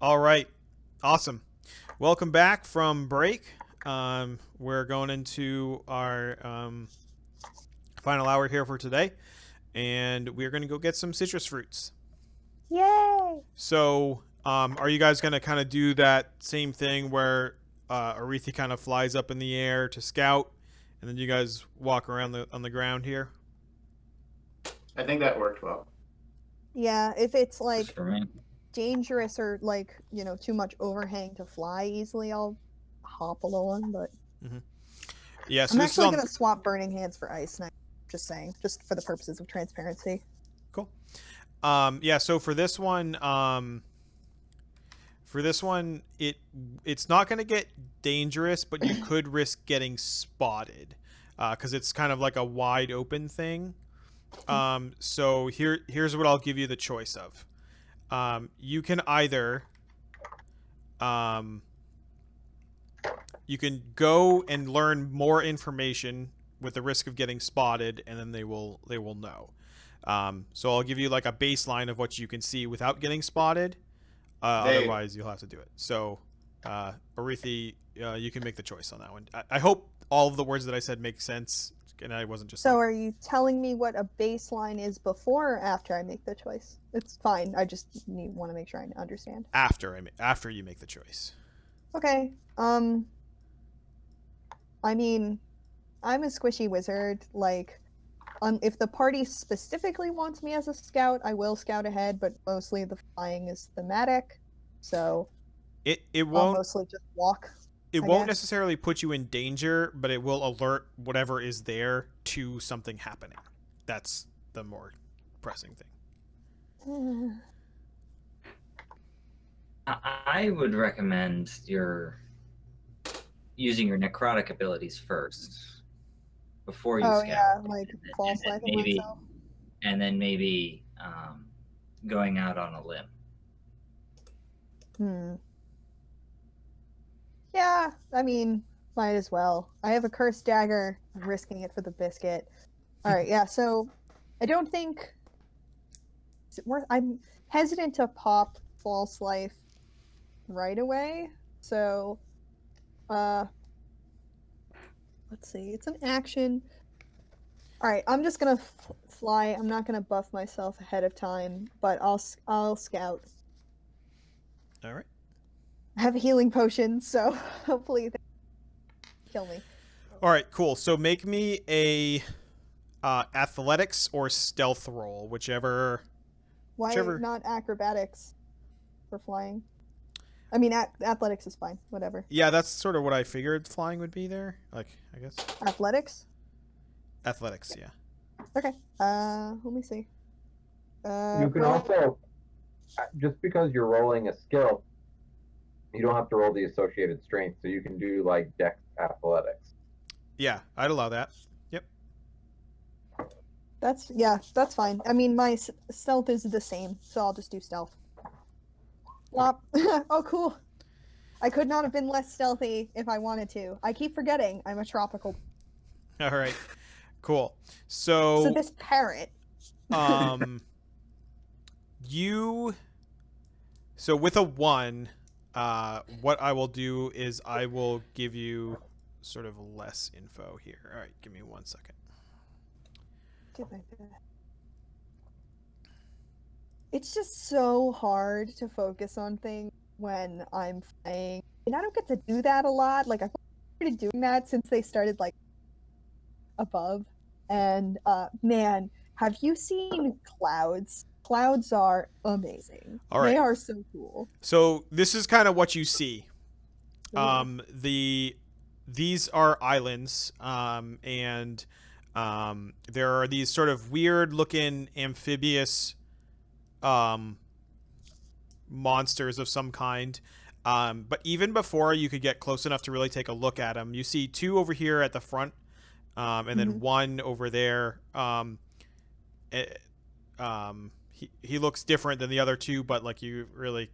All right. Awesome. Welcome back from break. We're going into our final hour here for today, and we're going to go get some citrus fruits. Yay! So, are you guys going to kind of do that same thing where Arethi kind of flies up in the air to scout, and then you guys walk around on the ground here? I think that worked well. Yeah, if it's Works like for me. dangerous or like, too much overhang to fly easily, I'll hop along, but Yeah. So I'm this is actually on. gonna swap burning hands for ice knife. Just saying, just for the purposes of transparency. Cool. Yeah. So for this one, it's not going to get dangerous, but you could risk getting spotted because it's kind of like a wide open thing. So here's what I'll give you the choice of. You can either you can go and learn more information with the risk of getting spotted, and then they will know. So I'll give you like a baseline of what you can see without getting spotted. Otherwise, you'll have to do it. So, Arethi, you can make the choice on that one. I hope all of the words that I said make sense, and I wasn't just. So are you telling me what a baseline is before or after I make the choice? It's fine. I just want to make sure I understand. After you make the choice. Okay. I mean, I'm a squishy wizard. Like, if the party specifically wants me as a scout, I will scout ahead, but mostly the flying is thematic. So It I'll won't mostly just walk. it I won't guess. necessarily put you in danger, but it will alert whatever is there to something happening. That's the more pressing thing. I would recommend using your necrotic abilities first before you Oh scout. yeah, like false and lifing maybe, myself. and then maybe going out on a limb. Yeah, I mean, might as well. I have a cursed dagger. I'm risking it for the biscuit. All right, yeah. So, I don't think is it worth. I'm hesitant to pop false life right away. So, let's see. It's an action. All right, I'm just gonna fly. I'm not gonna buff myself ahead of time, but I'll scout. All right. I have a healing potion, so hopefully they kill me. All right. Cool. So make me a athletics or stealth roll, whichever. Why not acrobatics for flying? I mean, athletics is fine. Whatever. Yeah, that's sort of what I figured flying would be there. Like, I guess. Athletics? Athletics, yeah. Okay. Let me see. You can also, just because you're rolling a skill, you don't have to roll the associated strength, so you can do like dex athletics. Yeah, I'd allow that. Yep. That's fine. I mean, my stealth is the same, so I'll just do stealth. Flop. Oh, cool. I could not have been less stealthy if I wanted to. I keep forgetting I'm a tropical. All right. Cool. So this parrot. So with a 1, what I will do is I will give you sort of less info here. All right, give me 1 second. It's just so hard to focus on things when I'm playing, and I don't get to do that a lot. Like, I've started doing that since they started like above, and man, have you seen clouds? Clouds are amazing. All right. They are so cool. So this is kind of what you see. Ooh. These are islands, and there are these sort of weird-looking amphibious monsters of some kind. But even before you could get close enough to really take a look at them, you see 2 over here at the front, and then 1 over there. He looks different than the other 2, but like you really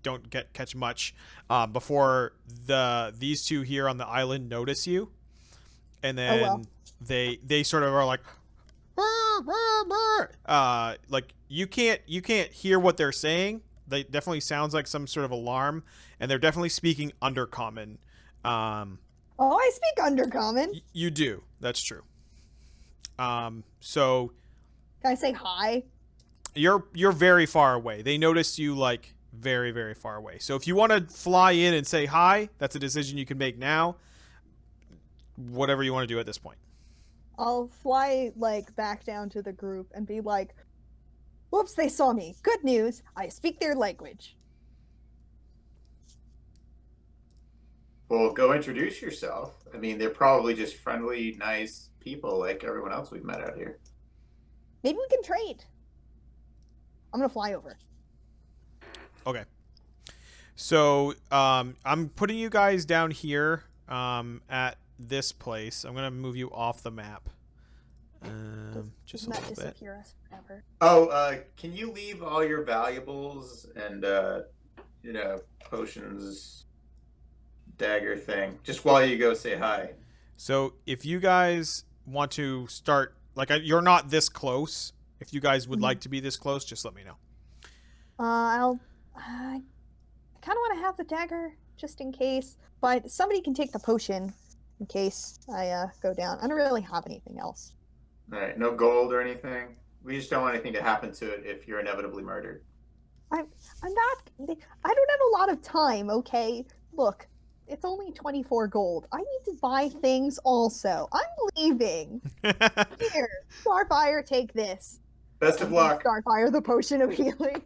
don't catch much before these 2 here on the island notice you, and then they sort of are like, like you can't hear what they're saying, they definitely sounds like some sort of alarm, and they're definitely speaking Undercommon. Oh, I speak Undercommon. You do. That's true. So Can I say hi? you're very far away. They notice you like very, very far away. So if you want to fly in and say hi, that's a decision you can make now. Whatever you want to do at this point. I'll fly like back down to the group and be like, "Whoops, they saw me. Good news. I speak their language." Well, go introduce yourself. I mean, they're probably just friendly, nice people like everyone else we've met out here. Maybe we can trade. I'm gonna fly over. Okay. So I'm putting you guys down here at this place. I'm gonna move you off the map. Just a Doesn't that little bit. disappear us forever? Oh, can you leave all your valuables and potions, dagger thing, just while you go say hi? So if you guys want to start, like, you're not this close. If you guys would like to be this close, just let me know. I kind of want to have the dagger just in case, but somebody can take the potion in case I go down. I don't really have anything else. All right, no gold or anything. We just don't want anything to happen to it if you're inevitably murdered. I'm not. I don't have a lot of time. Okay, look, it's only 24 gold. I need to buy things also. I'm leaving. Here, Starfire, take this. Best of luck. Starfire, the potion of healing.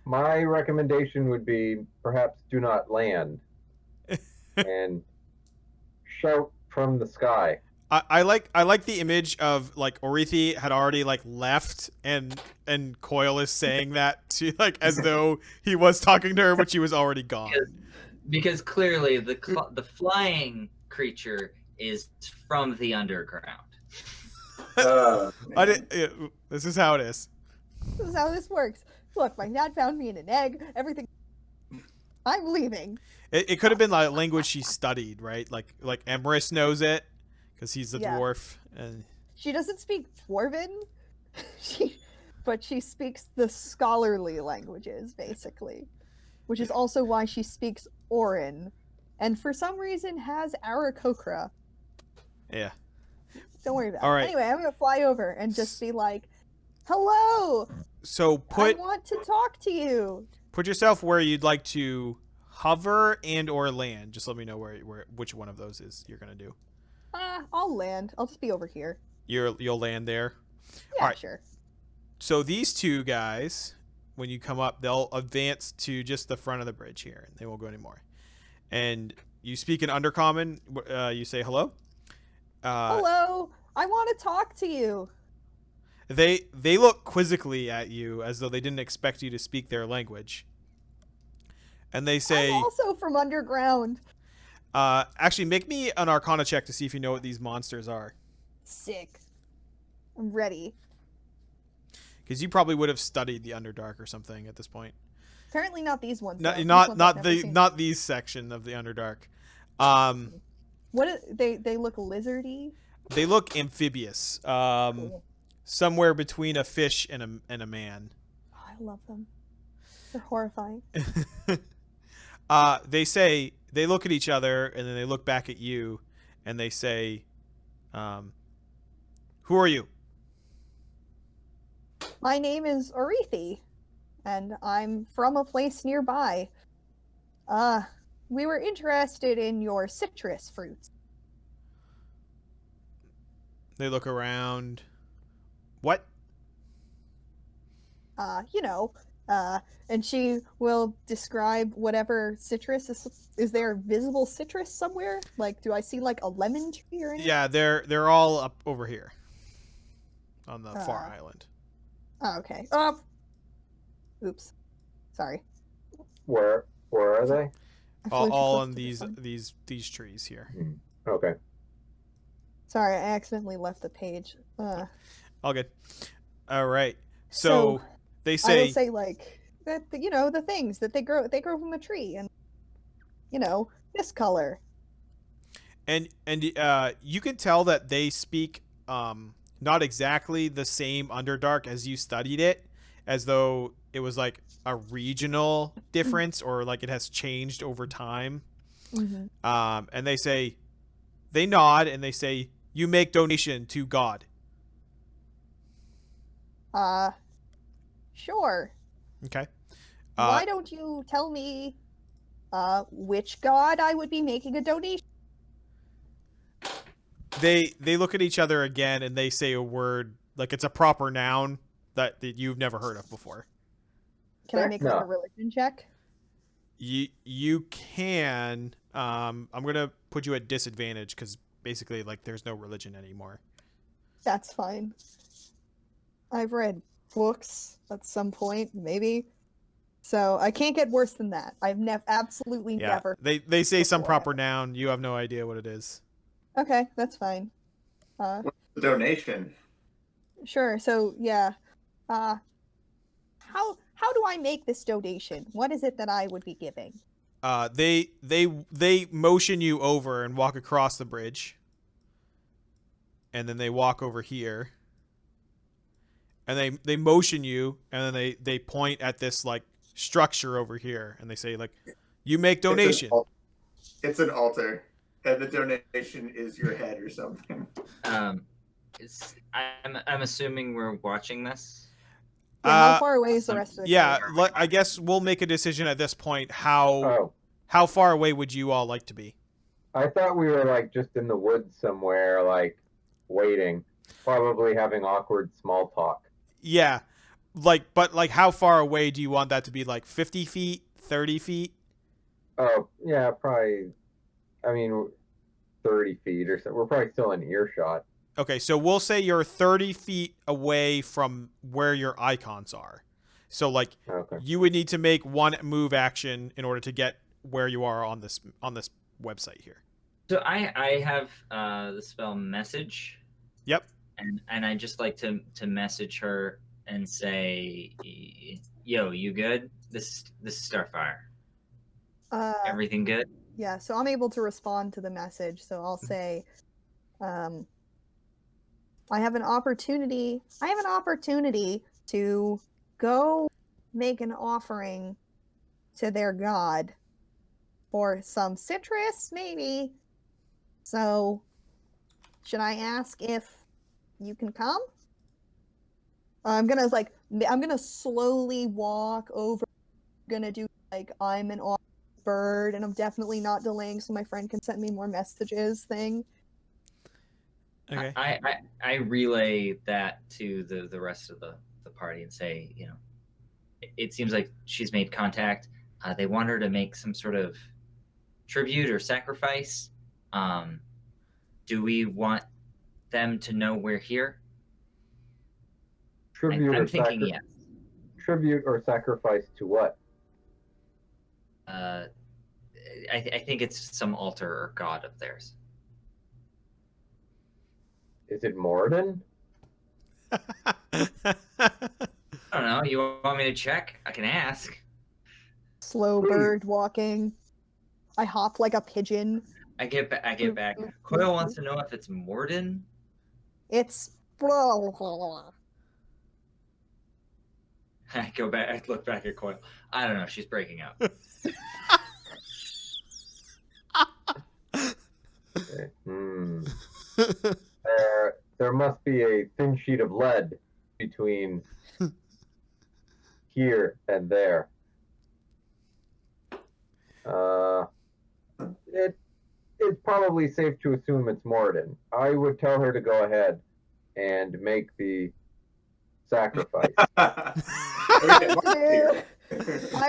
My recommendation would be perhaps do not land and shout from the sky. I like the image of like Orithi had already like left and Coil is saying that to like as though he was talking to her but she was already gone. Because clearly the flying creature is from the underground. This is how it is. This is how this works. Look, my dad found me in an egg. Everything. I'm leaving. It could have been like a language she studied, right? Like Emrys knows it because he's a Yeah. dwarf, and She doesn't speak Dwarven, but she speaks the scholarly languages, basically. Which is also why she speaks Orin, and for some reason has Aarakocra. yeah. Don't worry about All it. right. Anyway, I'm gonna fly over and just be like, "Hello, So I want to talk to you." put yourself where you'd like to hover and or land. Just let me know where which one of those is you're gonna do. I'll land. I'll just be over here. You'll land there. Yeah, Alright. sure. So these two guys, when you come up, they'll advance to just the front of the bridge here, and they won't go anymore. And you speak in Undercommon. You say hello. Hello, I want to talk to you. They look quizzically at you as though they didn't expect you to speak their language. And they say, I'm also from underground. actually, make me an Arcana check to see if you know what these monsters are. Sick. I'm ready. Because you probably would have studied the Underdark or something at this point. Apparently not these ones. though. Not These not ones not I've never the seen. not these section of the Underdark. They look lizardy. They look amphibious. Cool. Somewhere between a fish and a man. Oh, I love them. They're horrifying. They look at each other and then they look back at you and they say, who are you? My name is Orithi, and I'm from a place nearby. We were interested in your citrus fruits. They look around. What? And she will describe whatever citrus is there visible citrus somewhere? Like, do I see like a lemon tree or anything? Yeah, they're all up over here on the far island. Oh, okay. Oops. Sorry. Where are they? I flew too All close on to these this one. trees here. Okay. Sorry, I accidentally left the page. All good. All right. So they I say, will say like that. The things that they grow from a tree, and this color. and you can tell that they speak not exactly the same Underdark as you studied it, as though it was like a regional difference, or like it has changed over time. Mhm. And they nod and they say, "You make donation to God." Uh, sure. Okay. Why don't you tell me which god I would be making a donation? They look at each other again and they say a word like it's a proper noun that you've never heard of before. Can I make like a No. religion check? You can. I'm gonna put you at disadvantage because basically like there's no religion anymore. That's fine. I've read books at some point, maybe. So I can't get worse than that. I've absolutely Yeah, never. they say some before. proper noun. You have no idea what it is. Okay, that's fine. The donation. Sure. So yeah, uh, how do I make this donation? What is it that I would be giving? They motion you over and walk across the bridge, and then they walk over here, and they motion you, and then they point at this like structure over here, and they say like, "You make donation." It's an altar, and the donation is your head or something. I'm assuming we're watching this. Yeah, how far away is the rest of the Yeah, group? I guess we'll make a decision at this point. Oh, How far away would you all like to be? I thought we were like just in the woods somewhere, like waiting, probably having awkward small talk. Yeah, but how far away do you want that to be? Like 50 feet, 30 feet? Oh, yeah, probably. I mean, 30 feet or so. We're probably still in earshot. Okay, so we'll say you're 30 feet away from where your icons are. So like Okay. you would need to make one move action in order to get where you are on this website here. So I have the spell message. Yep. And I just like to message her and say, "Yo, you good? This is Starfire. Everything good?" Yeah, so I'm able to respond to the message. So I'll say, I have an opportunity to go make an offering to their god for some citrus, maybe. So, should I ask if you can come? I'm gonna slowly walk over. I'm gonna do like I'm an awkward bird, and I'm definitely not delaying, so my friend can send me more messages. Thing. Okay. I relay that to the rest of the party and say, it seems like she's made contact. They want her to make some sort of tribute or sacrifice. Do we want them to know we're here? Tribute I'm or thinking yes. Tribute or sacrifice to what? I think it's some altar or god of theirs. Is it Morden? I don't know. You want me to check? I can ask. Slow bird walking. I hop like a pigeon. I get back. Coyle wants to know if it's Morden. It's. I go back. I look back at Coyle. I don't know. She's breaking up. Okay. There must be a thin sheet of lead between here and there. It's probably safe to assume it's Morden. I would tell her to go ahead and make the sacrifice. I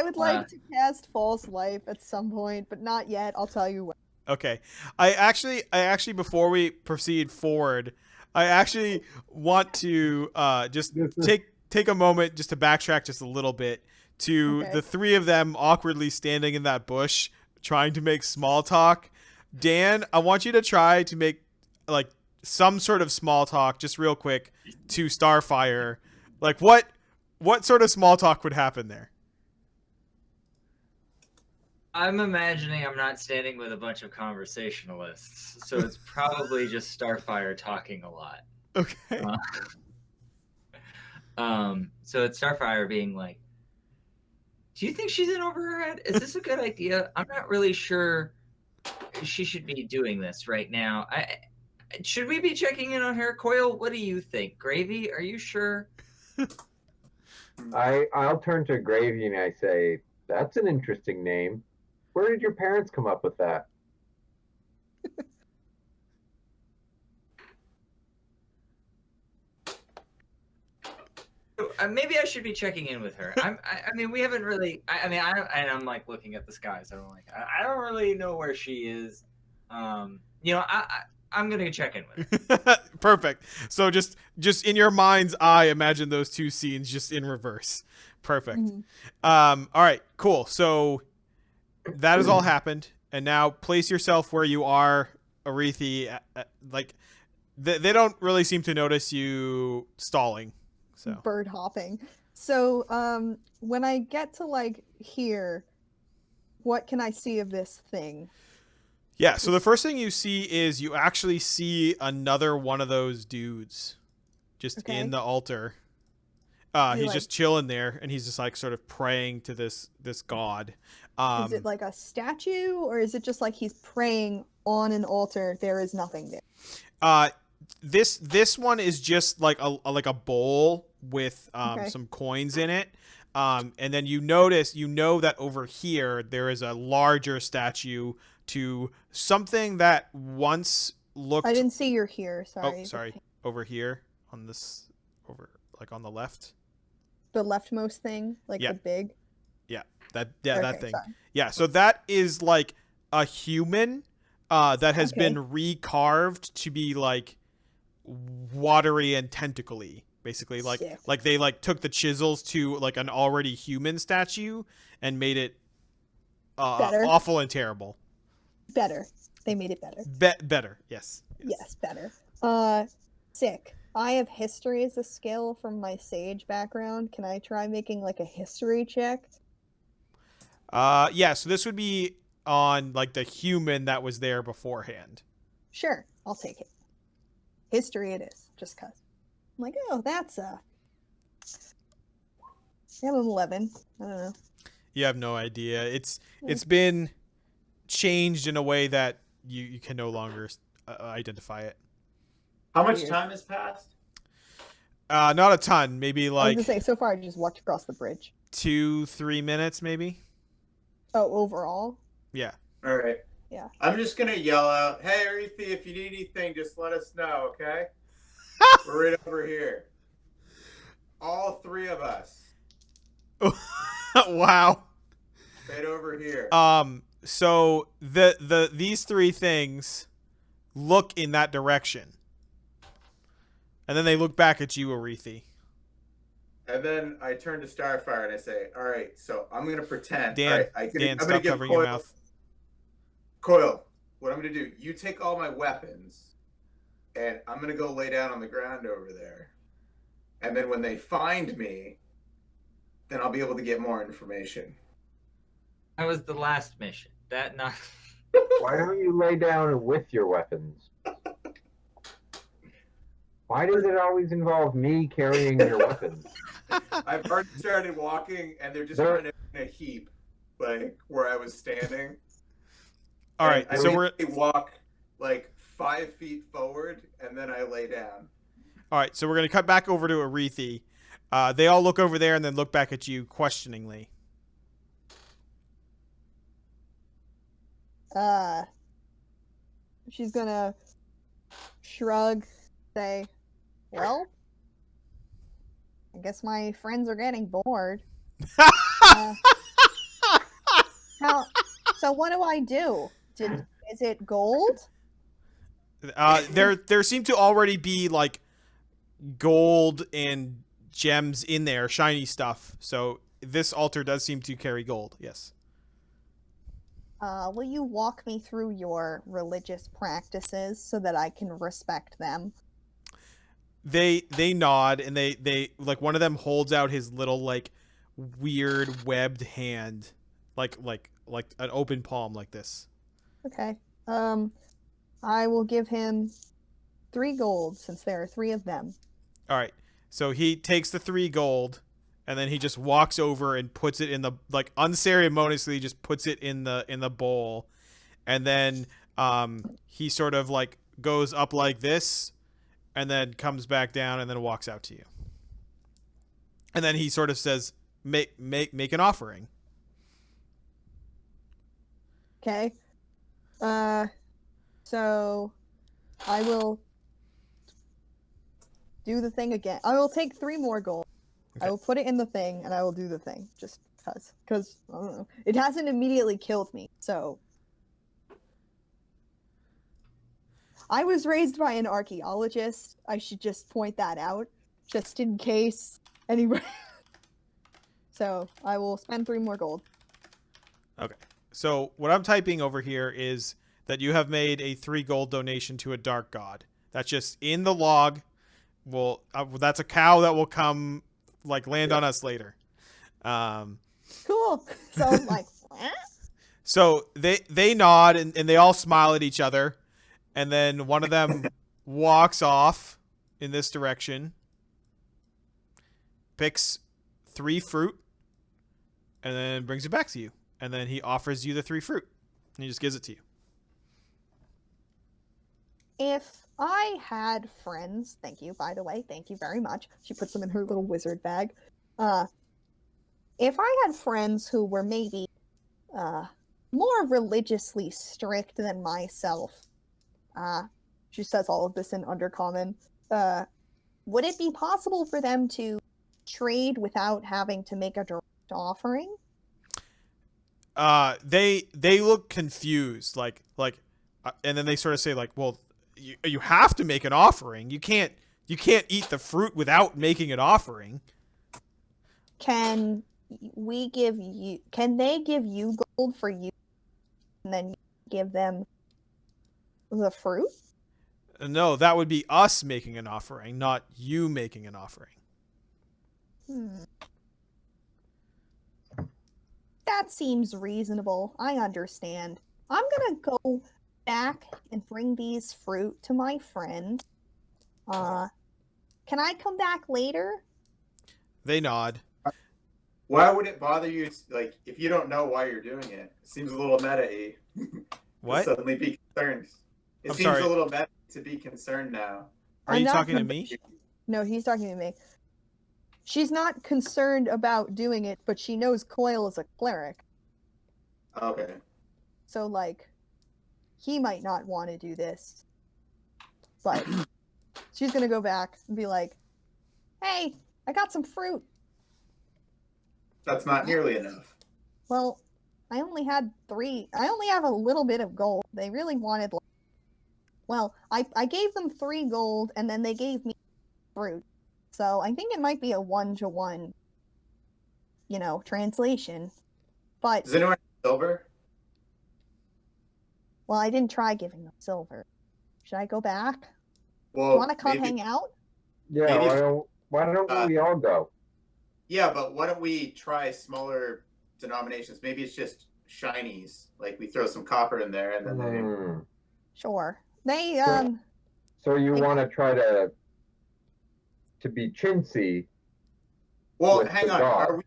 would like to cast False Life at some point, but not yet. I'll tell you when. Okay. I actually before we proceed forward, I actually want to just take a moment just to backtrack just a little bit to the three of them awkwardly standing in that bush trying to make small talk. Dan, I want you to try to make like some sort of small talk just real quick to Starfire. Like what sort of small talk would happen there? I'm imagining I'm not standing with a bunch of conversationalists, so it's probably just Starfire talking a lot. Okay. So it's Starfire being like, Do you think she's in over her head? Is this a good idea? I'm not really sure she should be doing this right now. Should we be checking in on her? Coil, what do you think? Gravy, are you sure? I'll turn to Gravy and I say, "That's an interesting name. Where did your parents come up with that?" Maybe I should be checking in with her. I mean, we haven't really. I'm like looking at the skies. I'm like, I don't really know where she is. I'm gonna check in with her. Perfect. So just in your mind's eye, imagine those two scenes just in reverse. Perfect. All right, cool. So that has all happened, and now place yourself where you are, Arethi. Like they don't really seem to notice you stalling. So Bird hopping. So when I get to like here, what can I see of this thing? yeah, so the first thing you see is you actually see another one of those dudes just Okay. in the altar. Is he, He's like- just chilling there, and he's just like sort of praying to this god. Is it like a statue, or is it just like he's praying on an altar? There is nothing there. This one is just like a bowl with Okay. some coins in it. And then you know that over here there is a larger statue to something that once looked. I didn't see you're here. Sorry. Oh, sorry. Over here on this, over like on the left. The leftmost thing, like Yeah. the big. That Okay, thing. sorry. Yeah. So that is like a human that has Okay. been recarved to be like watery and tentacly. Basically, Sick. like they like took the chisels to like an already human statue and made it Better. awful and terrible. Better. They made it better. Better, yes. Yes, better. Sick. I have history as a skill from my sage background. Can I try making like a history check? Yeah. So this would be on like the human that was there beforehand. Sure, I'll take it. History it is, just cause. I'm like, oh, that's I have an 11. I don't know. You have no idea. It's been changed in a way that you can no longer identify it. How much Weird. time has passed? Not a ton. Maybe I was like gonna say, so far I just walked across the bridge. 2-3 minutes, maybe. Oh, overall? Yeah. All right. Yeah. I'm just gonna yell out, "Hey, Arethi, if you need anything, just let us know, okay? We're right over here. All three of us. Wow. Right over here." So these three things look in that direction, and then they look back at you, Arethi. And then I turn to Starfire and I say, "All right, so I'm gonna pretend. Dan, all right, I'm Dan, gonna stop give covering Coil, your mouth. Coil, what I'm gonna do? You take all my weapons, and I'm gonna go lay down on the ground over there. And then when they find me, then I'll be able to get more information." That was the last mission. That not. Why don't you lay down with your weapons? Why does it always involve me carrying your weapons? I've already started walking, and they're just There- kind of in a heap, like where I was standing. All right. And So I we're basically walk like 5 feet forward, and then I lay down. all right. So we're gonna cut back over to Arethi. They all look over there and then look back at you questioningly. She's gonna shrug, say, well, I guess my friends are getting bored. So what do I do? Is it gold? There seem to already be like gold and gems in there, shiny stuff. So this altar does seem to carry gold. Yes. Will you walk me through your religious practices so that I can respect them? They nod and they like one of them holds out his little like weird webbed hand, like an open palm like this. Okay. I will give him 3 gold since there are 3 of them. All right. So he takes the 3 gold and then he just walks over and puts it in the, like, unceremoniously just puts it in the bowl, and then he sort of like goes up like this, and then comes back down, and then walks out to you, and then he sort of says, make an offering. Okay. So I will do the thing again. I will take 3 more gold. Okay. I will put it in the thing, and I will do the thing, just because I don't know. It hasn't immediately killed me, so. I was raised by an archaeologist. I should just point that out, just in case anybody. So I will spend 3 more gold. Okay. So what I'm typing over here is that you have made a 3 gold donation to a dark god. That's just in the log. Well, that's a cow that will come, like, land on us later. Cool. So I'm like, "Eh?" So they nod and they all smile at each other, and then one of them walks off in this direction, picks 3 fruit, and then brings it back to you. And then he offers you the 3 fruit. And he just gives it to you. If I had friends, thank you, by the way, thank you very much. She puts them in her little wizard bag. If I had friends who were maybe more religiously strict than myself, she says all of this in Undercommon, would it be possible for them to trade without having to make a direct offering? They look confused, and then they sort of say, like, well, you have to make an offering. You can't eat the fruit without making an offering. Can they give you gold for you, and then you give them the fruit? No, that would be us making an offering, not you making an offering. That seems reasonable. I understand. I'm gonna go back and bring these fruit to my friend. Can I come back later? They nod. Why would it bother you? Like, if you don't know why you're doing it, it seems a little meta-y. What? Suddenly be concerned. It I'm seems sorry. a little meta to be concerned now. Are you not talking to me? No, he's talking to me. She's not concerned about doing it, but she knows Coil is a cleric. Okay. So, like, he might not want to do this. But she's gonna go back and be like, hey, I got some fruit. That's not nearly enough. Well, I only had 3. I only have a little bit of gold. They really wanted. Well, I gave them 3 gold, and then they gave me fruit. So I think it might be a 1-to-1, translation. But, Does anyone have silver? well, I didn't try giving them silver. Should I go back? Well, Do you want to come maybe- hang out? Yeah, Maybe- why don't we all go? Yeah, but why don't we try smaller denominations? Maybe it's just shinies. Like, we throw some copper in there, and then they. Hmm. Sure. They, Sure. So you Like- want to try to be chintzy? Well, with hang the on. dog.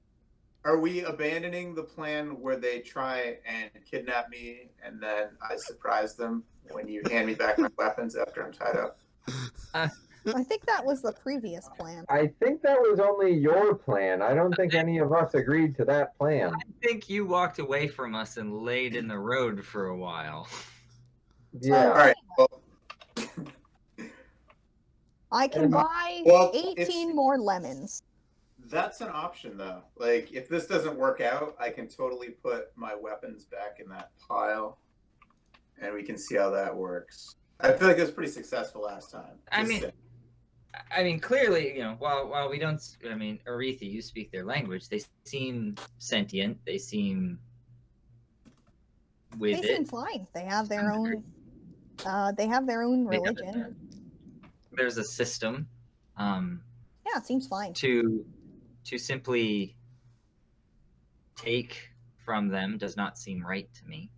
Are we abandoning the plan where they try and kidnap me, and then I surprise them when you hand me back my weapons after I'm tied up? I think that was the previous plan. I think that was only your plan. I don't think any of us agreed to that plan. I think you walked away from us and laid in the road for a while. Yeah. All right. Well, I can buy Well, 18 more lemons. that's an option, though. Like, if this doesn't work out, I can totally put my weapons back in that pile, and we can see how that works. I feel like it was pretty successful last time. I mean, clearly, while we don't, Aretha, you speak their language. They seem sentient. They seem with They it. seem fine. They have their own. They have their own They have religion. There's a system. Yeah, it seems fine. To simply take from them does not seem right to me.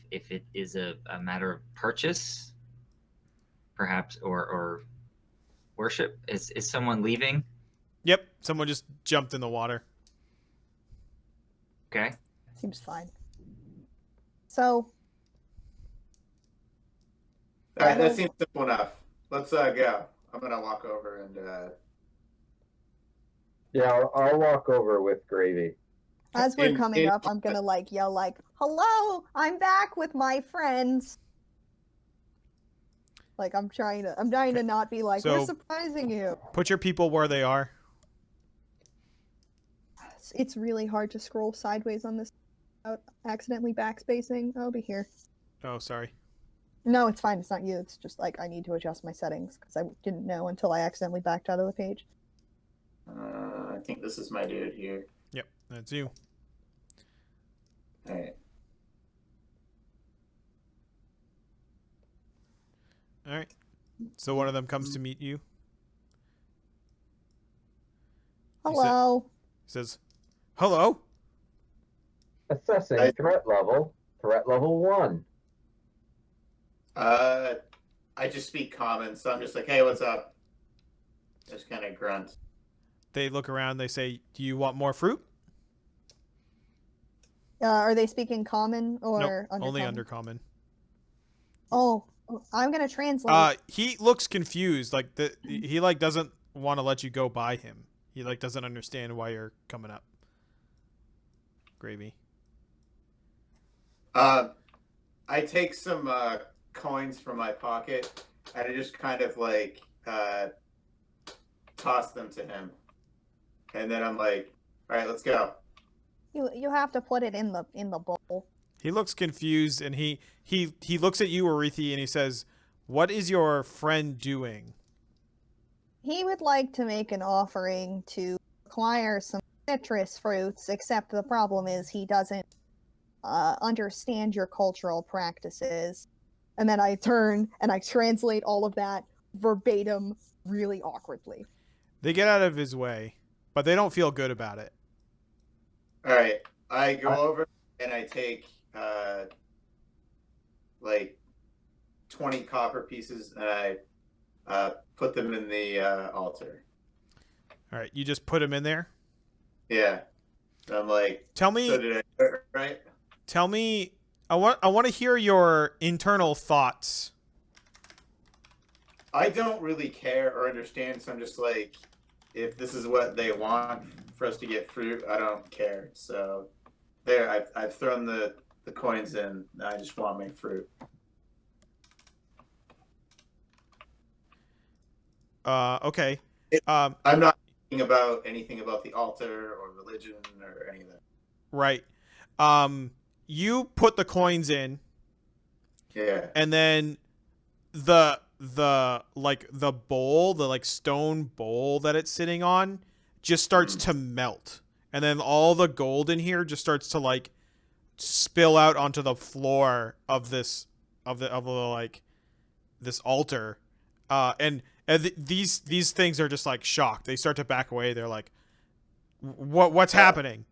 If it is a matter of purchase, perhaps, or worship, is someone leaving? Yep, someone just jumped in the water. Okay. Seems fine. So, All right, that Gathol- seems simple enough. Let's go. I'm gonna walk over and Yeah, I'll walk over with Gravy. as we're in- coming in- up, I'm gonna like yell like, "Hello, I'm back with my friends." Like I'm trying to not be like, "We're So- surprising you." Put your people where they are. It's really hard to scroll sideways on this without accidentally backspacing. I'll be here. Oh, sorry. No, it's fine. It's not you. It's just like I need to adjust my settings because I didn't know until I accidentally backed out of the page. I think this is my dude here. Yep, that's you. All right. All right. So one of them comes to meet you. Hello. He says, "Hello." Assessing I- threat level. Threat level 1. I just speak common, so I'm just like, hey, what's up? Just kind of grunt. They look around. They say, "Do you want more fruit?" Are they speaking common or Nope, only undercommon? undercommon. Oh, I'm gonna translate. He looks confused. Like he like doesn't want to let you go by him. He like doesn't understand why you're coming up. Gravy. I take some coins from my pocket and I just kind of like toss them to him, and then I'm like, all right, let's go. You have to put it in the bowl. He looks confused and he looks at you, Arethi, and he says, "What is your friend doing?" He would like to make an offering to acquire some citrus fruits, except the problem is he doesn't understand your cultural practices. And then I turn and I translate all of that verbatim really awkwardly. They get out of his way, but they don't feel good about it. All right, I go over and I take like 20 copper pieces and I put them in the altar. All right, you just put him in there. Yeah, and I'm like, Tell me, so did I do it right? tell me. I want to hear your internal thoughts. I don't really care or understand, so I'm just like, if this is what they want for us to get fruit, I don't care. So there, I've thrown the coins in. I just want my fruit. Okay. I'm not thinking about anything about the altar or religion or any of that. Right. You put the coins in, Yeah. and then the bowl, the like stone bowl that it's sitting on, just starts to melt, and then all the gold in here just starts to like spill out onto the floor of this like this altar, these things are just like shocked. They start to back away. They're like, what's happening?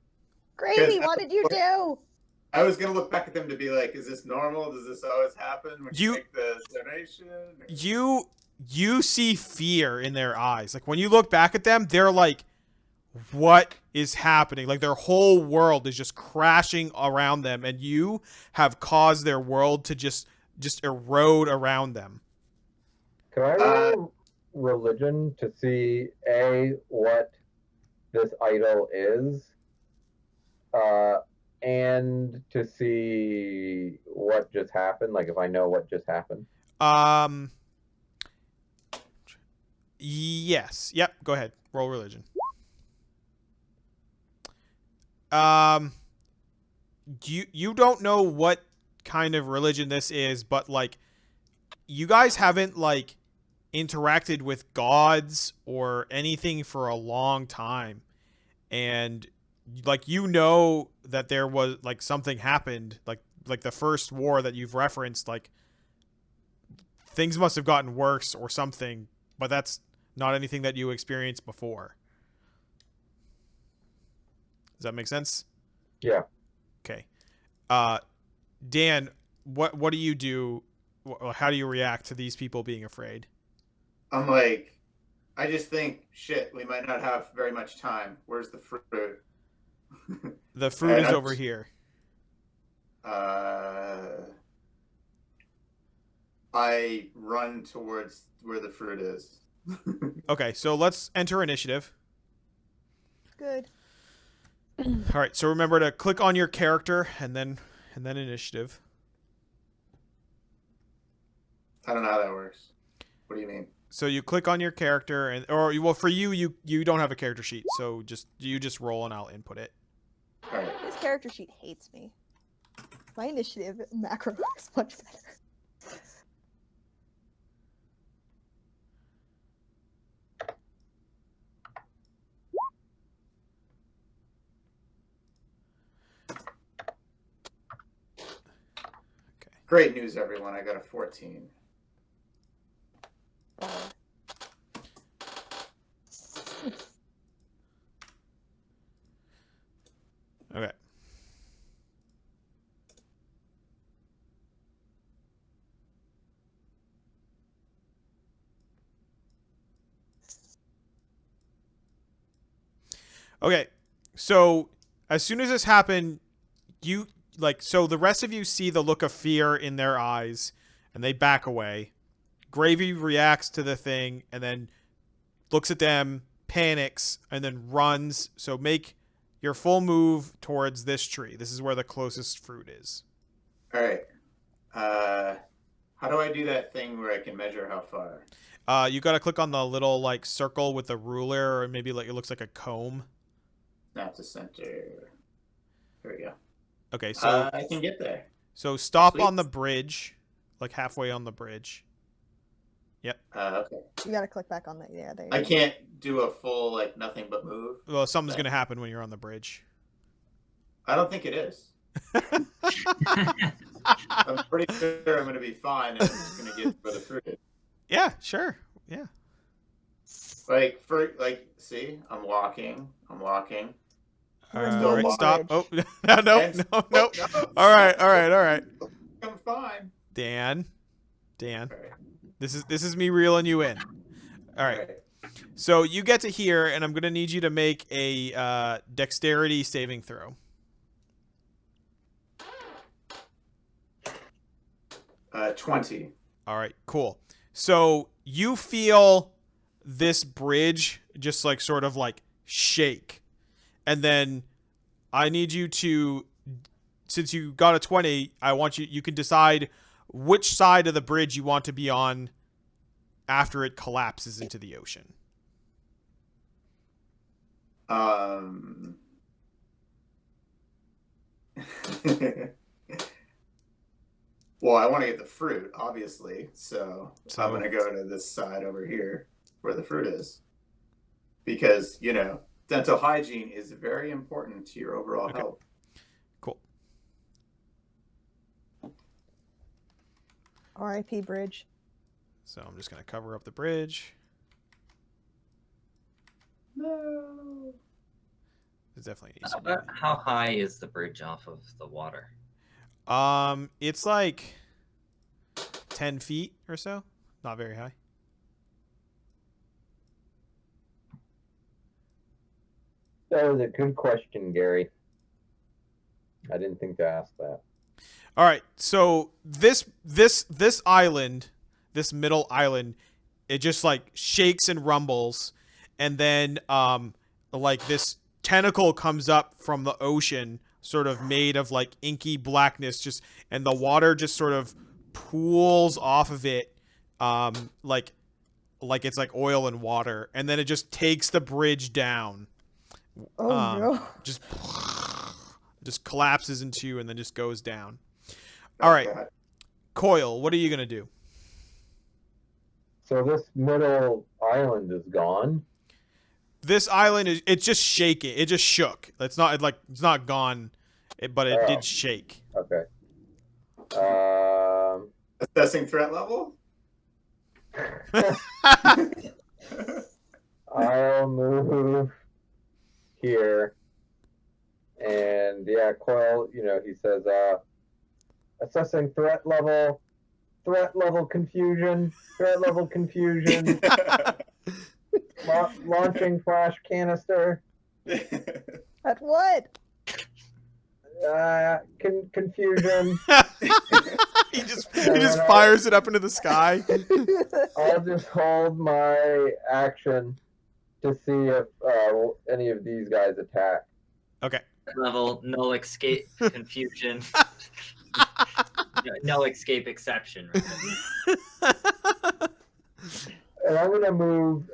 Gravy, what did you do? I was gonna look back at them to be like, is this normal? Does this always happen when you make the donation? You see fear in their eyes. Like when you look back at them, they're like, what is happening? Like their whole world is just crashing around them, and you have caused their world to just erode around them. Can I roll religion to see what this idol is, and to see what just happened? Like if I know what just happened. Yes. Yep. Go ahead. Roll religion. You don't know what kind of religion this is, but like you guys haven't like interacted with gods or anything for a long time, and like you know that there was like something happened, like the first war that you've referenced, like things must have gotten worse or something, but that's not anything that you experienced before. Does that make sense? Yeah. Okay. Dan, what do you do? How do you react to these people being afraid? I'm like, I just think, shit, we might not have very much time. Where's the fruit? The fruit And is over here. I run towards where the fruit is. Okay, so let's enter initiative. Good. All right, so remember to click on your character and then initiative. I don't know how that works. What do you mean? So you click on your character well, for you don't have a character sheet, so you just roll and I'll input it. All right. This character sheet hates me. My initiative macro is much better. Great news, everyone. I got a 14. Okay. Okay. So as soon as this happened, so the rest of you see the look of fear in their eyes and they back away. Gravy reacts to the thing and then looks at them, panics, and then runs. So make your full move towards this tree. This is where the closest fruit is. All right. How do I do that thing where I can measure how far? You got to click on the little like circle with the ruler, or maybe like it looks like a comb. Snap to center. There we go. Okay, so I can get there. So stop Sweet. on the bridge, like halfway on the bridge. Yep. Okay. You gotta click back on that. Yeah, there you I go. can't do a full like nothing but move. Well, something's gonna happen when you're on the bridge. I don't think it is. I'm pretty sure I'm gonna be fine and I'm just gonna get where the fruit is. Yeah, sure. Yeah. See, I'm walking. We're All right, still stop. bridge. Oh, no, no. And- All Oh, right. I'm fine. Dan, All right. this is me reeling you in. All right. So you get to here, and I'm gonna need you to make a dexterity saving throw. 20. All right, cool. So you feel this bridge just like sort of like shake. And then I need you to, since you got a 20, you can decide which side of the bridge you want to be on after it collapses into the ocean. Well, I want to get the fruit, obviously. So I'm going to go to this side over here where the fruit is. Because, dental hygiene is very important to your overall health. Cool. R.I.P. Bridge. So I'm just going to cover up the bridge. No. It's definitely an easy How high is the bridge off of the water? It's like 10 feet or so. Not very high. That was a good question, Gary. I didn't think to ask that. All right. So this island, this middle island, it just like shakes and rumbles, and then like this tentacle comes up from the ocean, sort of made of like inky blackness, and the water just sort of pools off of it, like it's like oil and water, and then it just takes the bridge down. Oh no. Just collapses into and then just goes down. All right, Coil, what are you gonna do? So this middle island is gone. This island it's just shaking. It just shook. It's not gone, but it did shake. Okay. Assessing threat level? I'll move here. And yeah, Coil, he says, assessing threat level confusion. Launching flash canister. At what? Confusion. he just fires it up into the sky. I'll just hold my action to see if any of these guys attack. Okay. Level null escape confusion. No escape exception. Right? And I'm gonna move.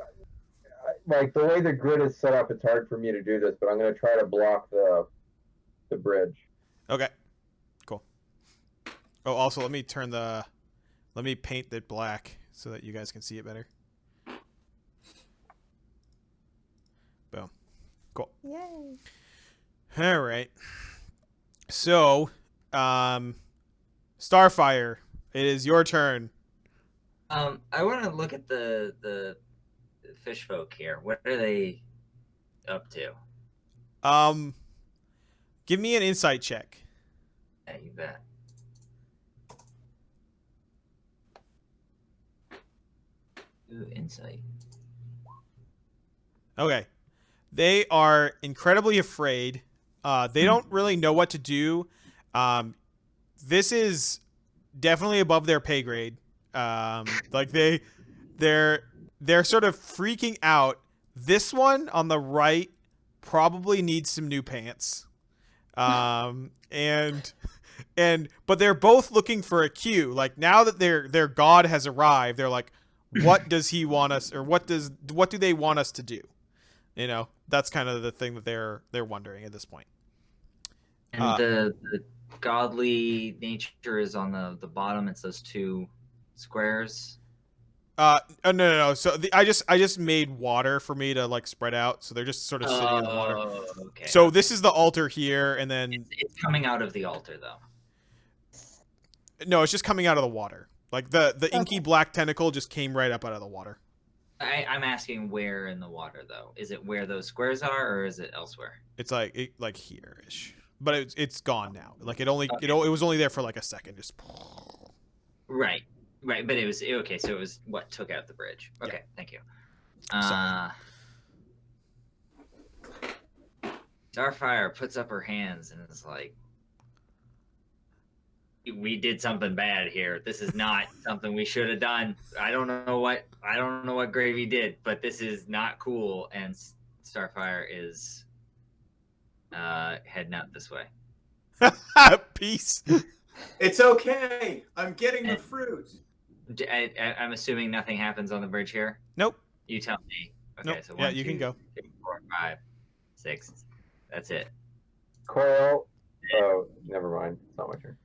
Like the way the grid is set up, it's hard for me to do this, but I'm gonna try to block the bridge. Okay. Cool. Oh, also let me paint it black so that you guys can see it better. Boom. Cool. Yay. All right. So, Starfire, it is your turn. I want to look at the fish folk here. What are they up to? Give me an insight check. Yeah, you bet. Ooh, insight. Okay. They are incredibly afraid. They don't really know what to do. This is definitely above their pay grade. Like they're sort of freaking out. This one on the right probably needs some new pants. But they're both looking for a cue. Like now that their god has arrived, they're like, what does he want us, or what do they want us to do? You know, that's kind of the thing that they're wondering at this point. And the godly nature is on the bottom. It's those two squares. No. So I just made water for me to like spread out, so they're just sort of sitting in the water. Okay. So this is the altar here, and then it's coming out of the altar though. No, it's just coming out of the water. Like the inky black tentacle just came right up out of the water. I'm asking where in the water though. Is it where those squares are, or is it elsewhere? It's like here-ish, but it's gone now. Like it was only there for like a second, just. Right, but it was okay. So it was what took out the bridge. Okay, yeah. Thank you. Starfire puts up her hands and is like, we did something bad here. This is not something we should have done. I don't know what Gravy did, but this is not cool. And Starfire is heading out this way. Peace. It's okay. I'm getting the fruit. I'm assuming nothing happens on the bridge here. Nope. You tell me. Okay, nope. so 1, you can go. 2, 3, 4, 5, 6. That's it. Coil. Oh, never mind. It's not my turn.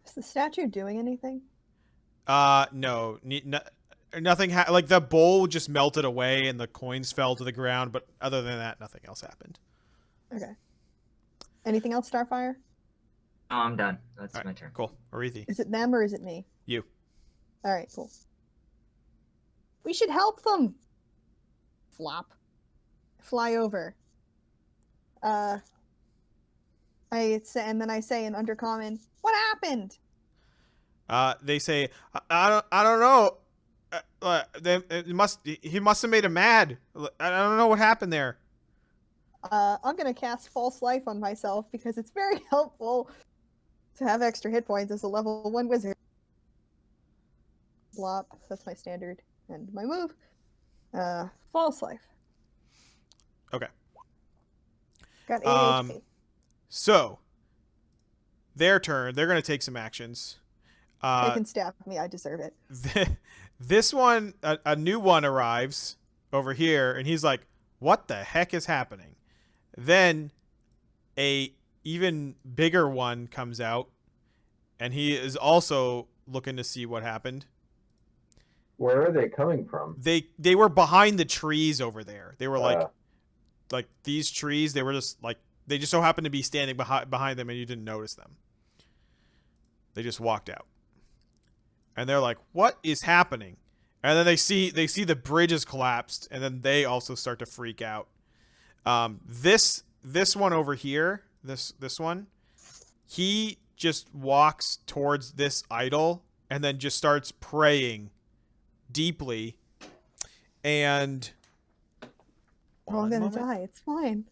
Is the statue doing anything? No. Nothing. Like the bowl just melted away and the coins fell to the ground, but other than that, nothing else happened. Okay. Anything else, Starfire? Oh, I'm done. That's right, my turn. Cool. Arethi. Is it them or is it me? You. All right, cool. We should help them. Flop. Fly over. And then I say in Undercommon, what happened? They say, I don't know. He must have made him mad. I don't know what happened there. I'm gonna cast False Life on myself because it's very helpful to have extra hit points as a level 1 wizard. Blop. That's my standard and my move. False Life. Okay. Got 8 HP. So, their turn. They're going to take some actions. They can stab me. I deserve it. This one, a new one arrives over here, and he's like, what the heck is happening? Then a even bigger one comes out, and he is also looking to see what happened. Where are they coming from? They were behind the trees over there. They were like these trees. They were just like, they just so happened to be standing behind them, and you didn't notice them. They just walked out, and they're like, "What is happening?" And then they see the bridge is collapsed, and then they also start to freak out. This one over here, this one, he just walks towards this idol and then just starts praying deeply, and We're all One gonna moment. die. It's fine.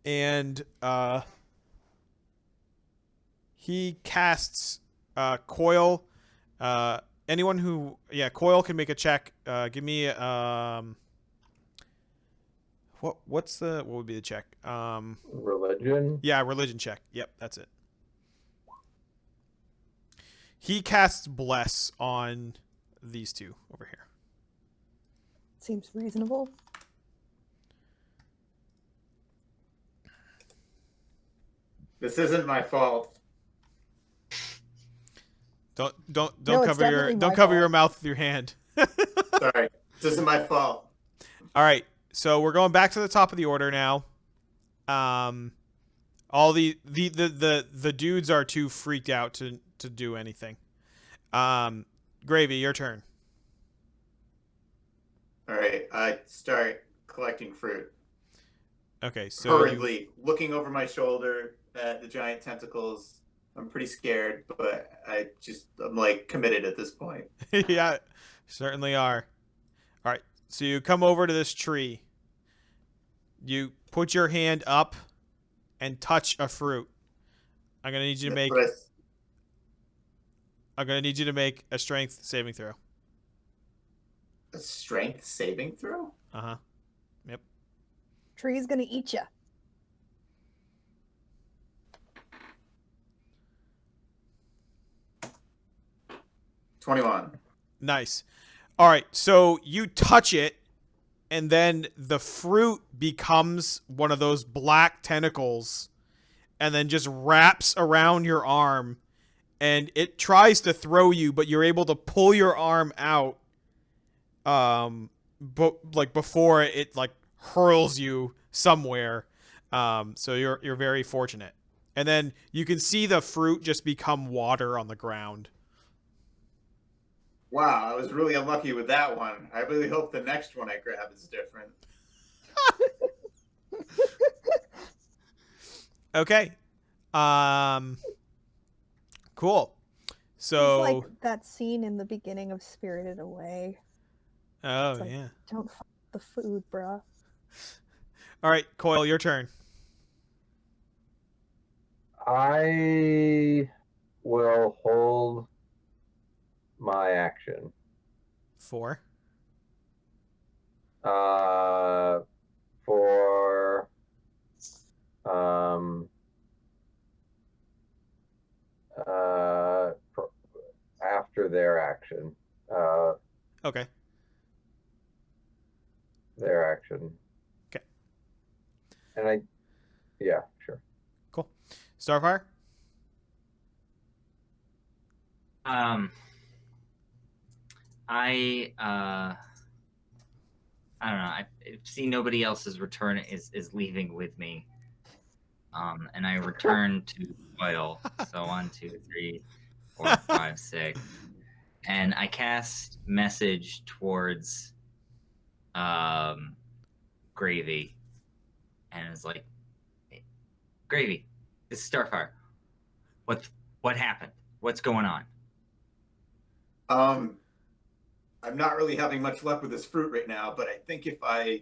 And he casts coil. Anyone who coil can make a check. Give me what would be the check? Religion. Yeah, religion check. Yep, that's it. He casts bless on these two over here. Seems reasonable. This isn't my fault. Don't No, it's cover definitely my your fault. mouth with your hand. Sorry, this isn't my fault. All right, so we're going back to the top of the order now. All the dudes are too freaked out to do anything. Gravy, your turn. All right, I start collecting fruit. Okay, so Hurriedly, looking over my shoulder at the giant tentacles. I'm pretty scared, but I'm like committed at this point. yeah, certainly are. All right, so you come over to this tree. You put your hand up and touch a fruit. I'm gonna need you to make. I'm gonna need you to make a strength saving throw. A strength saving throw? Uh-huh. Yep. Tree's gonna eat you. $21. Nice. All right, so you touch it, and then the fruit becomes one of those black tentacles, and then just wraps around your arm, and it tries to throw you, but you're able to pull your arm out, but like before it like hurls you somewhere. So you're very fortunate, and then you can see the fruit just become water on the ground. Wow, I was really unlucky with that one. I really hope the next one I grab is different. Okay. Cool. So It's like that scene in the beginning of Spirited Away. oh It's like, yeah. don't fuck the food, bruh. All right, Coil, your turn. I will hold my action. 4. For after their action. Okay. Their action. Okay. And yeah, sure. Cool. Starfire? I don't know. I see nobody else's return is leaving with me. And I return to Coil. So 1, 2, 3, 4, 5, 6. And I cast message towards Gravy. And it's like, hey, Gravy, this is Starfire. What happened? What's going on? I'm not really having much luck with this fruit right now, but I think if I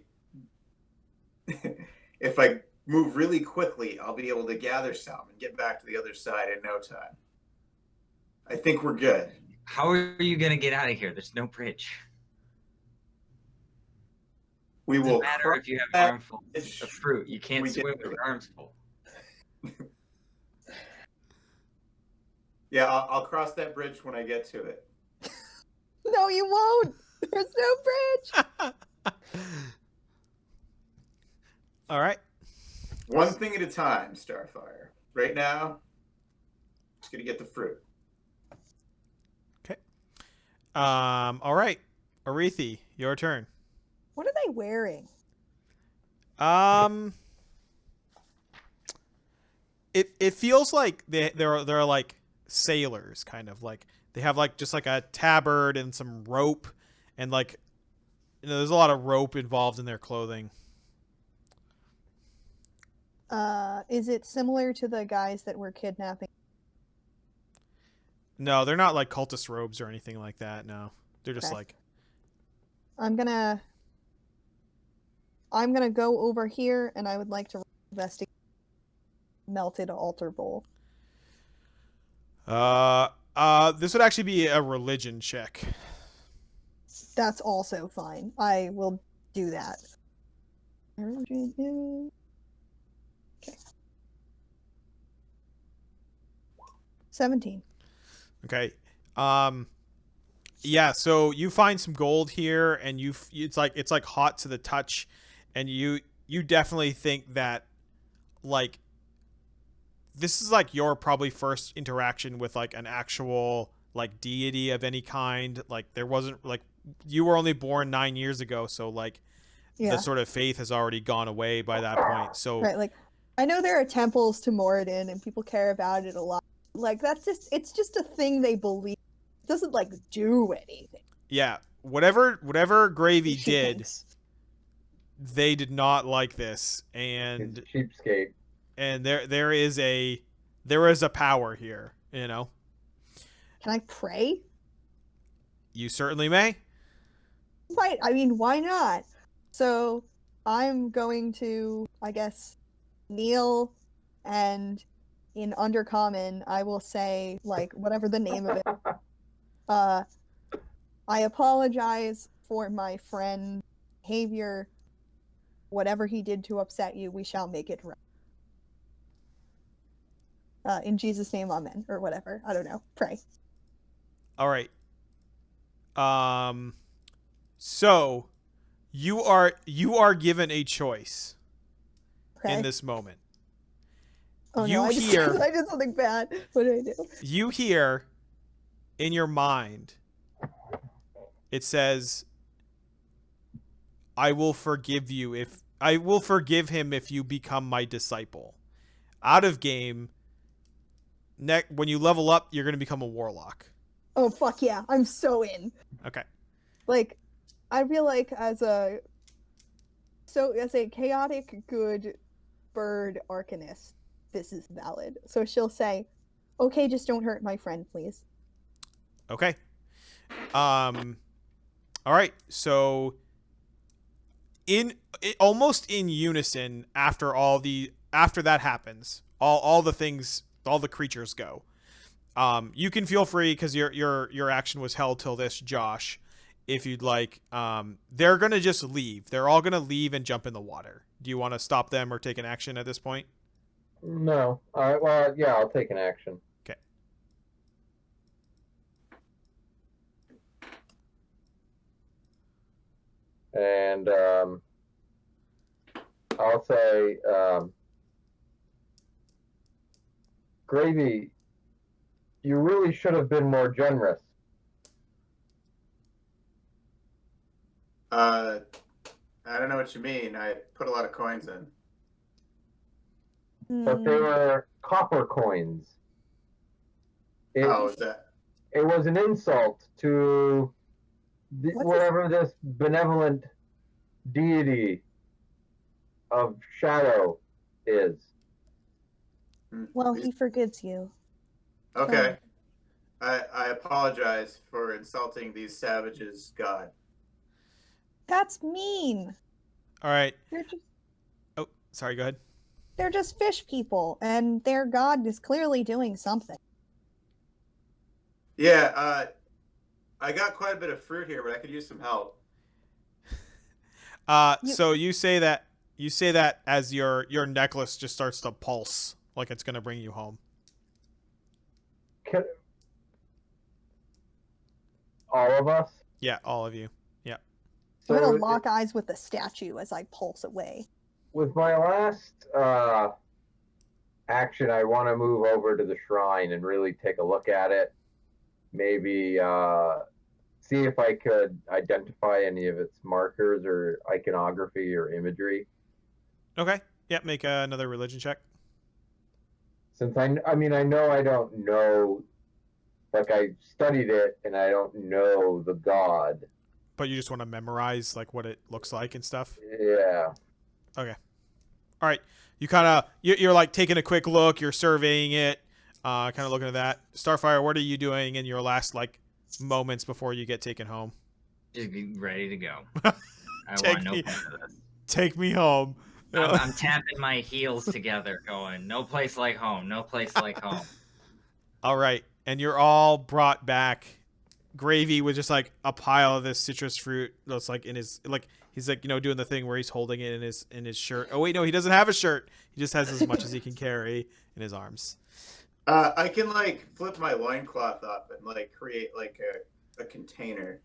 if I move really quickly, I'll be able to gather some and get back to the other side in no time. I think we're good. How are you gonna get out of here? There's no bridge. We Doesn't will matter if you have that armfuls of fruit. You can't we swim get with to your arms full. Yeah, I'll cross that bridge when I get to it. No, you won't. There's no bridge. All right. One thing at a time, Starfire. Right now, just gonna get the fruit. Okay. All right. Arethi, your turn. What are they wearing? It feels like they're like sailors, kind of like they have like just like a tabard and some rope, and like there's a lot of rope involved in their clothing. Is it similar to the guys that were kidnapping? No, they're not like cultist robes or anything like that. No, they're just Okay. like. I'm gonna go over here, and I would like to investigate melted altar bowl. This would actually be a religion check. That's also fine. I will do that. Okay. 17. Okay. Yeah, so you find some gold here, and it's like hot to the touch, and you definitely think that, like, this is like your probably first interaction with like an actual like deity of any kind. Like, there wasn't like, you were only born 9 years ago, so like Yeah. the sort of faith has already gone away by that point. So Right, like, I know there are temples to Moradin, and people care about it a lot. Like, it's just a thing they believe. It doesn't, like, do anything. yeah, whatever Gravy She did, thinks. they did not like this, He's and a cheapskate. there is a power here, you know. Can I pray? You certainly may. Right, I mean, why not? So, I'm going to, I guess, kneel, and in Undercommon, I will say, like, whatever the name of it. I apologize for my friend's behavior. Whatever he did to upset you, we shall make it right. In Jesus' name, amen, or whatever. I don't know. Pray. All right. So you are given a choice Okay. in this moment. Oh you no, I hear I did something bad. What did I do? you hear in your mind, it says, I will forgive him if you become my disciple. Out of game, when you level up, you're going to become a warlock. Oh fuck yeah, I'm so in. Okay. Like, I feel like as a chaotic good bird arcanist, this is valid. So she'll say, "Okay, just don't hurt my friend, please." Okay. All right. So almost in unison, after that happens, all the creatures go. You can feel free, because your action was held till this, Josh, if you'd like. They're gonna just leave. They're all gonna leave and jump in the water. Do you want to stop them or take an action at this point? No. All right. Well, yeah, I'll take an action. Okay. And I'll say, Gravy, you really should have been more generous. I don't know what you mean. I put a lot of coins in. But they were copper coins. Is that? It was an insult to whatever this benevolent deity of shadow is. Well, he forgives you. Okay. I apologize for insulting these savages' god. That's mean. All right. They're just, Oh, sorry. Go ahead. they're just fish people, and their god is clearly doing something. Yeah, I got quite a bit of fruit here, but I could use some help. So you say that as your necklace just starts to pulse, like it's gonna bring you home. All of us? Yeah, all of you. Yeah. So I'm gonna lock eyes with the statue as I pulse away. with my last action, I want to move over to the shrine and really take a look at it. Maybe see if I could identify any of its markers or iconography or imagery. Okay. Yeah. Make another religion check. Since I know I don't know, like I studied it and I don't know the god. But you just want to memorize like what it looks like and stuff. Yeah. Okay. All right. You kind of you're like taking a quick look. You're surveying it. Kind of looking at that. Starfire, what are you doing in your last like moments before you get taken home? Just be ready to go. I Take want no me- part of this. Take me home. I'm tapping my heels together, going, "No place like home. No place like home." All right, and you're all brought back. Gravy with just like a pile of this citrus fruit that's like in his like he's like doing the thing where he's holding it in his shirt. Oh wait, no, he doesn't have a shirt. He just has as much as he can carry in his arms. I can like flip my loincloth up and like create like a container.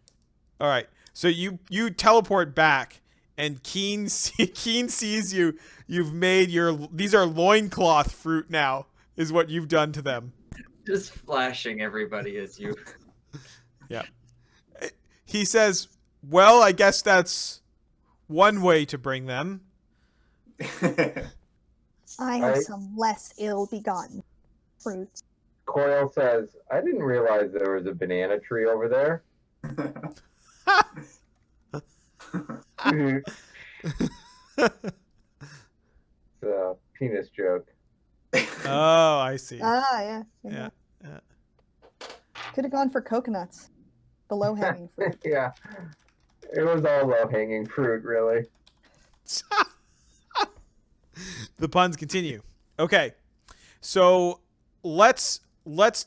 All right, so you teleport back, and Keen sees you. You've made these are loincloth fruit now. Is what you've done to them. Just flashing everybody as you. Yeah. He says, "Well, I guess that's one way to bring them." I have some less ill-begotten fruits. Coil says, I didn't realize there was a banana tree over there. It's a penis joke. Oh, I see. Yeah. Yeah. Could have gone for coconuts. The low-hanging fruit. Yeah. It was all low-hanging fruit, really. The puns continue. Okay, so let's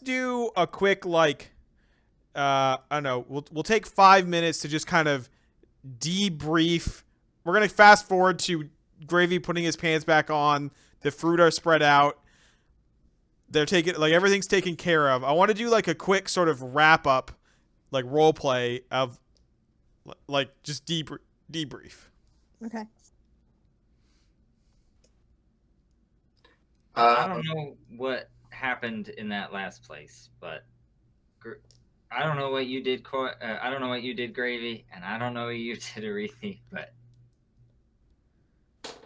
do a quick like I don't know. We'll take 5 minutes to just kind of debrief. We're gonna fast forward to Gravy putting his pants back on. The fruit are spread out. They're taking like everything's taken care of. I want to do like a quick sort of wrap up, like role play of like just debrief. Okay. I don't know what happened in that last place, but I don't know what you did. I don't know what you did, Gravy, and I don't know what you did, Arethi. But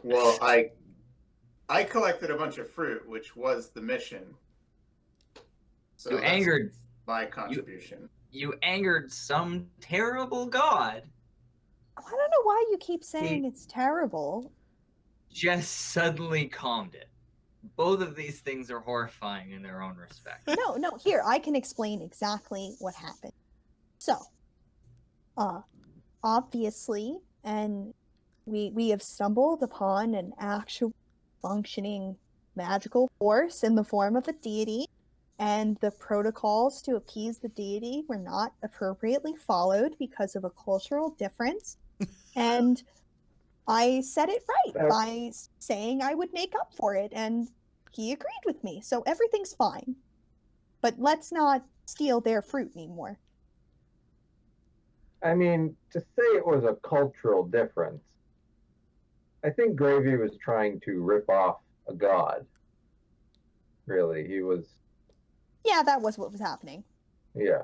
Well, I collected a bunch of fruit, which was the mission. So you that's angered. my contribution. You angered some terrible god. I don't know why you keep saying it's terrible. Just suddenly calmed it. Both of these things are horrifying in their own respect. No, here, I can explain exactly what happened. So, obviously, and we have stumbled upon an actual functioning magical force in the form of a deity, and the protocols to appease the deity were not appropriately followed because of a cultural difference. And I said it right by saying I would make up for it, and he agreed with me, so everything's fine. But let's not steal their fruit anymore. I mean, to say it was a cultural difference, I think Gravy was trying to rip off a god. Really, he was. Yeah, that was what was happening. Yeah.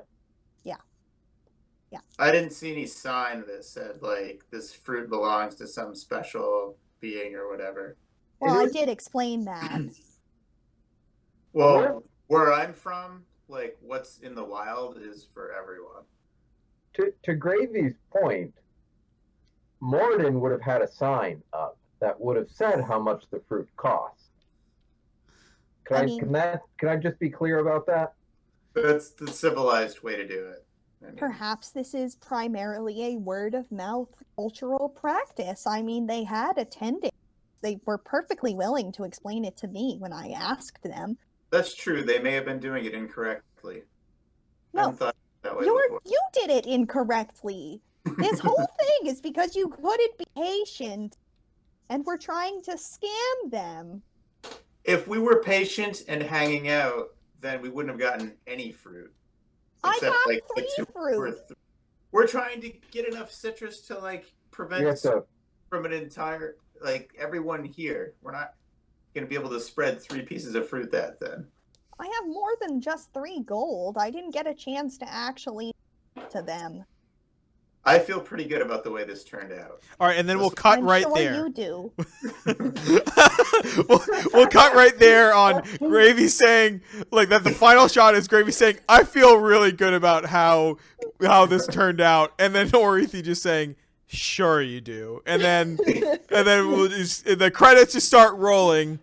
I didn't see any sign that said like this fruit belongs to some special being or whatever. Well, I did explain that. Well, where I'm from, like what's in the wild is for everyone. To Gravy's point, Morden would have had a sign up that would have said how much the fruit cost. Can I just be clear about that? That's the civilized way to do it. I mean, Perhaps this is primarily a word-of-mouth cultural practice. I mean, they had attended. They were perfectly willing to explain it to me when I asked them. that's true. They may have been doing it incorrectly. I No, haven't thought that way before. you did it incorrectly. This whole thing is because you couldn't be patient, and we're trying to scam them. If we were patient and hanging out, then we wouldn't have gotten any fruit. I got the 3 two fruit. We're trying to get enough citrus to like prevent You have to, from an entire like everyone here. We're not gonna be able to spread 3 pieces of fruit that thin. I have more than just 3 gold. I didn't get a chance to actually to them. I feel pretty good about the way this turned out. All right, and then we'll cut I'm right sure there. you do. we'll cut right there on Gravy saying like that. The final shot is Gravy saying, "I feel really good about how this turned out," and then Orethi just saying, "Sure you do," and then we'll just the credits just start rolling.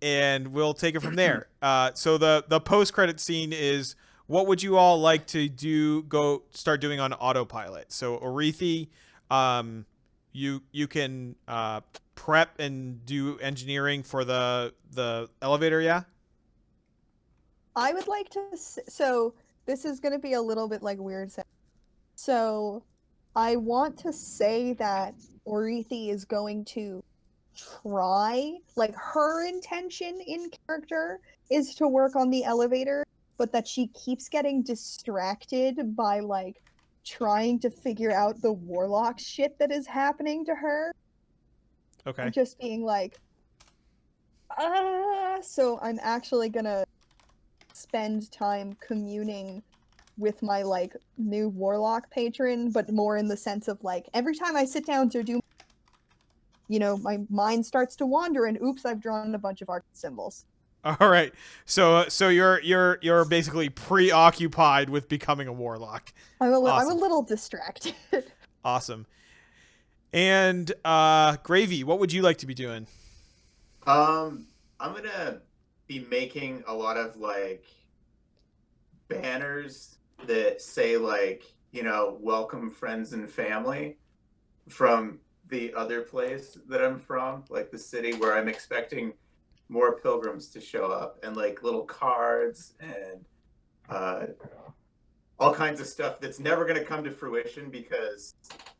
and we'll take it from there. So the post credit scene is, what would you all like to do? Go start doing on autopilot. So Orethi, you can prep and do engineering for the elevator. Yeah. I would like to. So this is going to be a little bit like weird. So I want to say that Orethi is going to try, like her intention in character is to work on the elevator, but that she keeps getting distracted by like trying to figure out the warlock shit that is happening to her. Okay. And just being like, so I'm actually gonna spend time communing with my like new warlock patron, but more in the sense of like every time I sit down to do, my mind starts to wander and oops, I've drawn a bunch of art symbols. All right. So you're basically preoccupied with becoming a warlock. I'm a Awesome. little distracted. Awesome. And Gravy, what would you like to be doing? I'm gonna be making a lot of like banners that say like, welcome friends and family from the other place that I'm from, like the city where I'm expecting more pilgrims to show up, and like little cards and all kinds of stuff that's never going to come to fruition because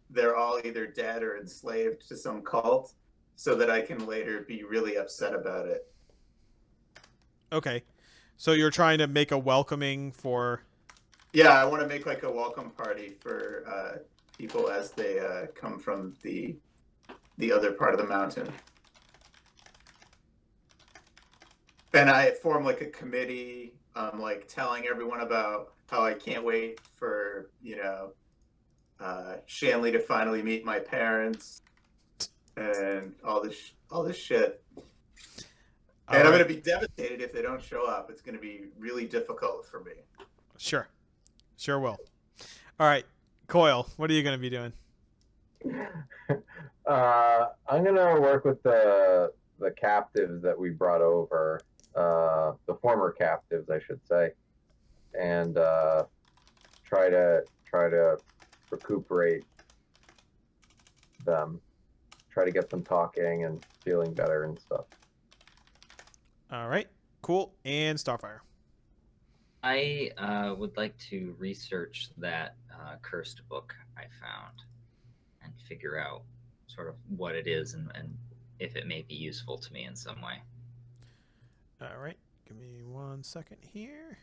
they're all either dead or enslaved to some cult, so that I can later be really upset about it. Okay. So you're trying to make a welcoming for... Yeah, I want to make like a welcome party for people as they come from the other part of the mountain. And I form like a committee, like telling everyone about how I can't wait for, Shanley to finally meet my parents and all this shit. All And I'm right. going to be devastated if they don't show up. It's going to be really difficult for me. Sure. Sure will. All right. Coil, what are you going to be doing? I'm gonna work with the captives that we brought over, the former captives, I should say, and try to recuperate them, try to get them talking and feeling better and stuff. All right. Cool. And Starfire. I would like to research that cursed book I found and figure out sort of what it is and if it may be useful to me in some way. All right. Give me 1 second here.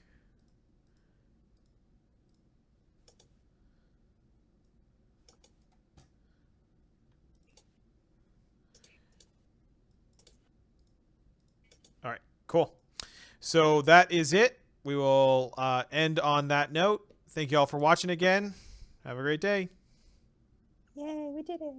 All right. Cool. So that is it. We will end on that note. Thank you all for watching again. Have a great day. Yay, we did it.